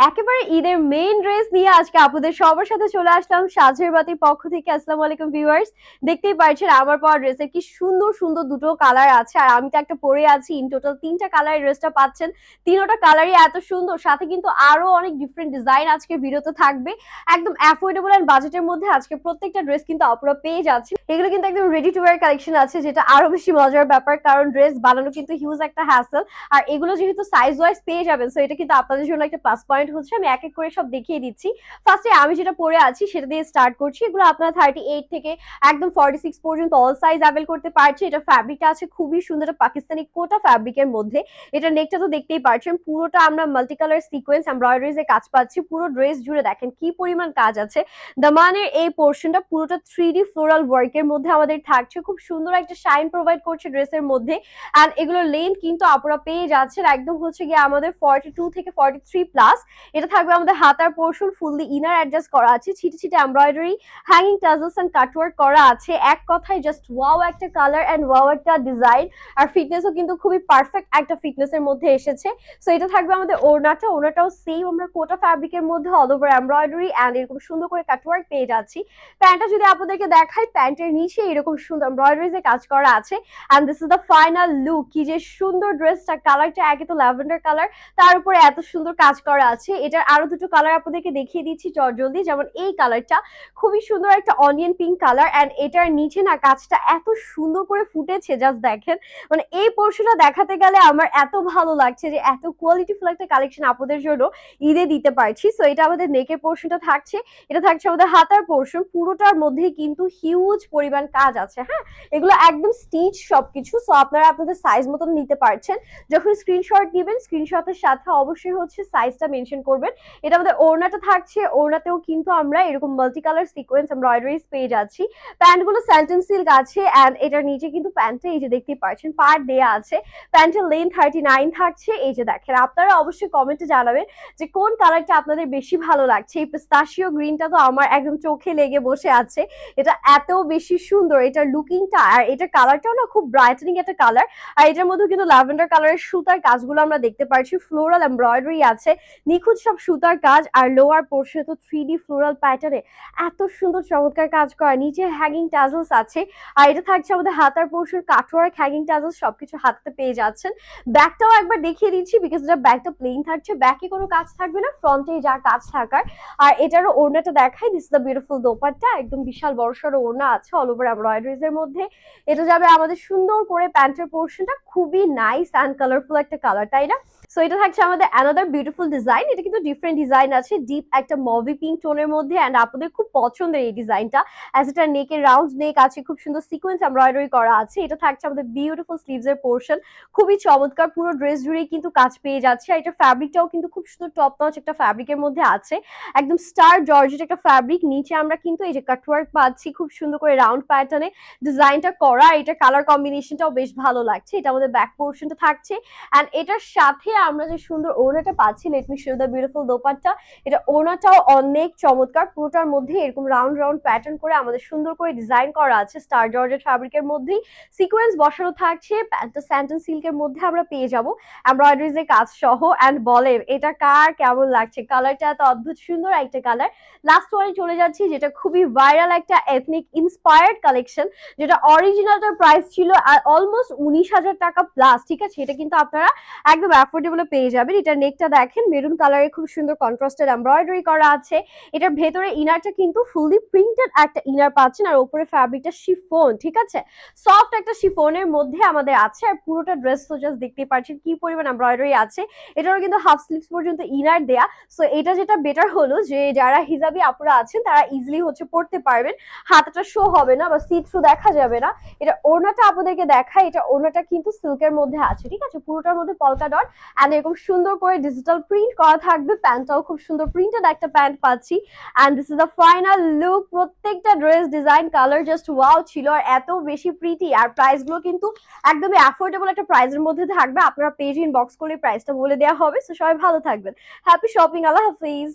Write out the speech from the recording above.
একেবারে ঈদের main dress নিয়ে আজকে আপনাদের সবার সাথে চলে আসলাম সাজের বাতির পক্ষ থেকে। আসসালামু আলাইকুম ভিউয়ার্স, দেখতেই পাচ্ছেন আমার পরা ড্রেসের কি সুন্দর সুন্দর দুটো কালার আছে, আর আমি তো একটা পরে আছি। ইন টোটাল তিনটা কালারের ড্রেসটা পাচ্ছেন, তিনোটা কালারই এত সুন্দর, সাথে কিন্তু আরো অনেক ডিফারেন্ট ডিজাইন আজকে ভিডিওতে থাকবে। একদম অ্যাফোর্ডেবল এন্ড বাজেটের মধ্যে আজকে প্রত্যেকটা ড্রেস কিন্তু আপনারা পেয়ে যাচ্ছেন। এগুলো কিন্তু একদম রেডি টু ওয়্যার কালেকশন আছে, যেটা আরো বেশি মজার ব্যাপার, কারণ ড্রেস বানানো কিন্তু হিউজ একটা হ্যাসেল। আর এগুলো যেহেতু সাইজ ওয়াইজ পেয়ে যাবেন, সো এটা কিন্তু আপনাদের জন্য একটা প্লাস পয়েন্ট হচ্ছে। আমি এক এক করে সব দেখিয়ে দিচ্ছি। ফার্স্টে আমি যেটা পরে আছি সেটা দিয়ে স্টার্ট করছি। এগুলো আপনারা 38 থেকে একদম 46 পর্যন্ত অল সাইজ অ্যাভেল করতে পারছে। এটা ফ্যাব্রিকটা আছে খুবই সুন্দর, পাকিস্তানি কোটা ফ্যাব্রিকের মধ্যে। এটা নেকটা তো দেখতেই পাচ্ছেন, পুরোটা আমরা মাল্টি কালার সিকোয়েন্স এমব্রয়ডারিজ এর কাজ পাচ্ছি। পুরো ড্রেস জুড়ে দেখেন কি পরিমাণ কাজ আছে। দামানের এই পোর্শনটা পুরোটা 3D ফ্লোরাল ওয়ার্কের মধ্যে আমাদের থাকছে। খুব সুন্দর একটা শাইন প্রোভাইড করছে ড্রেসের মধ্যে। এন্ড এগুলোর লেন্থ কিন্তু আপনারা পেয়ে যাচ্ছেন একদম হচ্ছে গিয়ে আমাদের 42 থেকে 43 প্লাস। এটা থাকবে আমাদের হাতার পোর্শন, ফুললি ইনার অ্যাডজাস্ট করা আছে, ছিটে ছিটে এমব্রয়ডারি, হ্যাঙ্গিং টাজলস এন্ড কাটওয়ার্ক করা আছে। এক কথায় জাস্ট ওয়াও একটা কালার এন্ড ওয়াও একটা ডিজাইন। আর ফিটনেসও কিন্তু খুবই পারফেক্ট একটা ফিটনেসের মধ্যে এসেছে। সো এটা থাকবে আমাদের ওড়নাটাও সেম আমরা কোটা ফ্যাব্রিকের মধ্যে অল ওভার এমব্রয়ডারি এন্ড এরকম সুন্দর করে কাটওয়ার্ক পেয়ে যাচ্ছি। প্যান্টটা যদি আপনাদেরকে দেখাই, প্যান্টের নিচে এরকম সুন্দর এমব্রয়ডারিজ এর কাজ করা আছে। And this is the final look. কি যে সুন্দর ড্রেসটা, কালারটা একে তো ল্যাভেন্ডার কালার, তার উপরে এত সুন্দর কাজ করা আছে। এটার আরো দুটো কালার আপনাদেরকে দেখিয়ে দিচ্ছি জলদি। যেমন এই কালারটা খুবই সুন্দর একটা অনিয়ন পিঙ্ক কালার, এন্ড এটার নিচে না কাজটা এত সুন্দর করে ফুটেছে, জাস্ট দেখেন। মানে এই পোর্শনটা দেখাতে গেলে আমার এত ভালো লাগছে যে এত কোয়ালিটিফুল একটা কালেকশন আপনাদের জন্য ঈদে দিতে পারছি। সো এটা আমাদের নেকের পোর্শনটা থাকছে, এটা থাকছে আমাদের হাতার পোর্শন। পুরোটার মধ্যে কিন্তু হিউজ পরিমাণ কাজ আছে। হ্যাঁ, এগুলো একদম স্টিচ সবকিছু। সো আপনারা আপনাদের সাইজ মতন নিতে পারছেন। যখন স্ক্রিনশট দিবেন, স্ক্রিনশটের সাথে অবশ্যই হচ্ছে সাইজটা মেনশন করবেন। এটা আমাদের ওড়নাটা থাকছে, ওড়নাতেও কিন্তু আমরা এরকম মাল্টি কালার সিকোয়েন্স এমব্রয়ডারিজ পেয়ে যাচ্ছি। প্যান্টগুলো স্যান্টন সিল্ক আছে, এন্ড এটার নিচে কিন্তু প্যান্টটা এই যে দেখতেই পাচ্ছেন পার্ট দেয়া আছে। প্যান্টের লেন্থ 39 থাকছে। এই যে দেখেন, আপনারা অবশ্যই কমেন্টে জানাবেন যে কোন কালারটা আপনাদের বেশি ভালো লাগছে। এই পিস্তাশিও গ্রিনটা তো আমার একদম চোখে লেগে বসে আছে। এটা এত বেশি সুন্দর, এটার লুকিংটা আর এটার কালারটাও না খুব ব্রাইটেনিং একটা কালার। আর এটার মধ্যে কিন্তু ল্যাভেন্ডার কালারের সুতার কাজগুলো আমরা দেখতে পাচ্ছি, ফ্লোরাল এমব্রয়ডারি আছে, নিখুঁত সব সুতার কাজ। আর লোয়ার পোর্শনে তো 3D ফ্লোরাল প্যাটার্নে এত সুন্দর চমৎকার কাজ করা, নিচে হ্যাঙ্গিং টাজলস আছে। আর এটা থাকছে আমাদের হাতার পোর্শন, কাটওয়ার্ক, হ্যাঙ্গিং টাজলস সবকিছু হাতে পেয়ে যাচ্ছেন। ব্যাকটাও একবার দেখিয়ে দিচ্ছি, বিকজ এটা ব্যাকটা প্লেন থাকছে, ব্যাকে কোনো কাজ থাকবে না, ফ্রন্টে যা কাজ থাকার। আর এটারও ওড়নাটা দেখাই, this is the beautiful dupatta, একদম বিশাল বড়সড় ওড়না আছে অল ওভার এমব্রয়ডারিজ এর মধ্যে। এটা যাবে আমাদের সুন্দর করে প্যান্টের পোর্শনটা, খুবই নাইস অ্যান্ড কালারফুল একটা কালার, তাই না? সো এটা থাকছে আমাদের অ্যানাদার বিউটিফুল ডিজাইন। এটা কিন্তু ডিফারেন্ট ডিজাইন আছে, ডিপ একটা মভি পিঙ্ক টোনের মধ্যে, এন্ড আপনাদের খুব পছন্দের এই ডিজাইনটা। অ্যাজ এটা নেকের রাউন্ড নেক আছে, খুব সুন্দর সিকোয়েন্স এমব্রয়ডারি করা আছে। এটা থাকছে আমাদের বিউটিফুল স্লিভস এর পোর্শন, খুবই চমৎকার, পুরো ড্রেস জুড়েই কিন্তু কাজ পেয়ে যাচ্ছে। আর এটা ফ্যাব্রিকটাও কিন্তু খুব সুন্দর টপ নচ একটা ফ্যাব্রিকের মধ্যে আছে, একদম স্টার জর্জেট একটা ফ্যাব্রিক। নিচে আমরা কিন্তু এই যে কাটওয়ার্ক পাচ্ছি, খুব সুন্দর করে রাউন্ড প্যাটার্নে ডিজাইনটা করা। এটা কালার কম্বিনেশনটাও বেশ ভালো লাগছে। এটা আমাদের ব্যাক পোর্শনটা থাকছে, এন্ড এটার সাথে আমরা যে সুন্দর ওড়নাটা পাচ্ছি, let me show the beautiful dupatta. এটা ওড়নাটাও অনেক চমৎকার, পুরোটার মধ্যে এরকম রাউন্ড রাউন্ড প্যাটার্ন করে আমাদের সুন্দর করে ডিজাইন করা আছে, স্টার জর্জেট ফ্যাব্রিকের মধ্যেই সিকোয়েন্স বসানো থাকছে। প্যান্টটা স্যান্টন সিল্কের মধ্যে আমরা পেয়ে যাবো এমব্রয়ডারিজ এর কাজ সহ। এন্ড বলেন এটা কার কেমন লাগছে, কালারটা এত অদ্ভুত সুন্দর একটা কালার। লাস্ট ওয়ানে চলে যাচ্ছি, যেটা খুবই ভাইরাল একটা এথনিক ইন্সপায়ার্ড কালেকশন, যেটা অরিজিনালটার প্রাইস ছিল অলমোস্ট 19,000 টাকা প্লাস। ঠিক আছে, এটা কিন্তু আপনারা একদম অ্যাফোর্ডেবল পেয়ে যাবেন। এটা নেকটা দেখেন, মেরুন কালারে খুব সুন্দর কন্ট্রাস্টেড এমব্রয়ডারি করা আছে। এটার ভেতরে ইনারটা কিন্তু ফুললি প্রিন্টেড একটা ইনার পাচ্ছেন, আর উপরে ফ্যাব্রিকটা শিফন। ঠিক আছে, সফট একটা শিফনের মধ্যে আমাদের আছে। আর পুরোটা ড্রেস তো জাস্ট দেখতে পাচ্ছেন কি পরিমাণ এমব্রয়ডারি আছে। এটারও কিন্তু হাফ স্লিভস পর্যন্ত ইনার দেয়া। সো এটা যেটা বেটার হলো যে যারা হিজাবি আপুরা আছেন তারা ইজিলি হচ্ছে পড়তে পারবেন, হাতটা শো হবে না বা সি থ্রু দেখা যাবে না। এটা ওড়নাটা আপনাদেরকে দেখায়, এটা ওড়নাটা কিন্তু সিল্কের মধ্যে আছে। ঠিক আছে, পুরোটার মধ্যে পলকা ডট এন্ড এরকম সুন্দর করে ডিজিটাল প্রিন্ট করা থাকবে। প্যান্টটাও খুব সুন্দর প্রিন্টেড একটা প্যান্ট পাচ্ছি। And this is the final look. প্রত্যেকটা dress design colour just wow ছিল, আর এত বেশি প্রিটি। আর প্রাইস গুলো কিন্তু একদমই অ্যাফোর্ডেবল একটা প্রাইসের মধ্যে থাকবে। আপনারা পেজ ইনবক্স করলে প্রাইসটা বলে দেওয়া হবে। সো সবাই ভালো থাকবেন, হ্যাপি শপিং, আল্লাহ হাফিজ।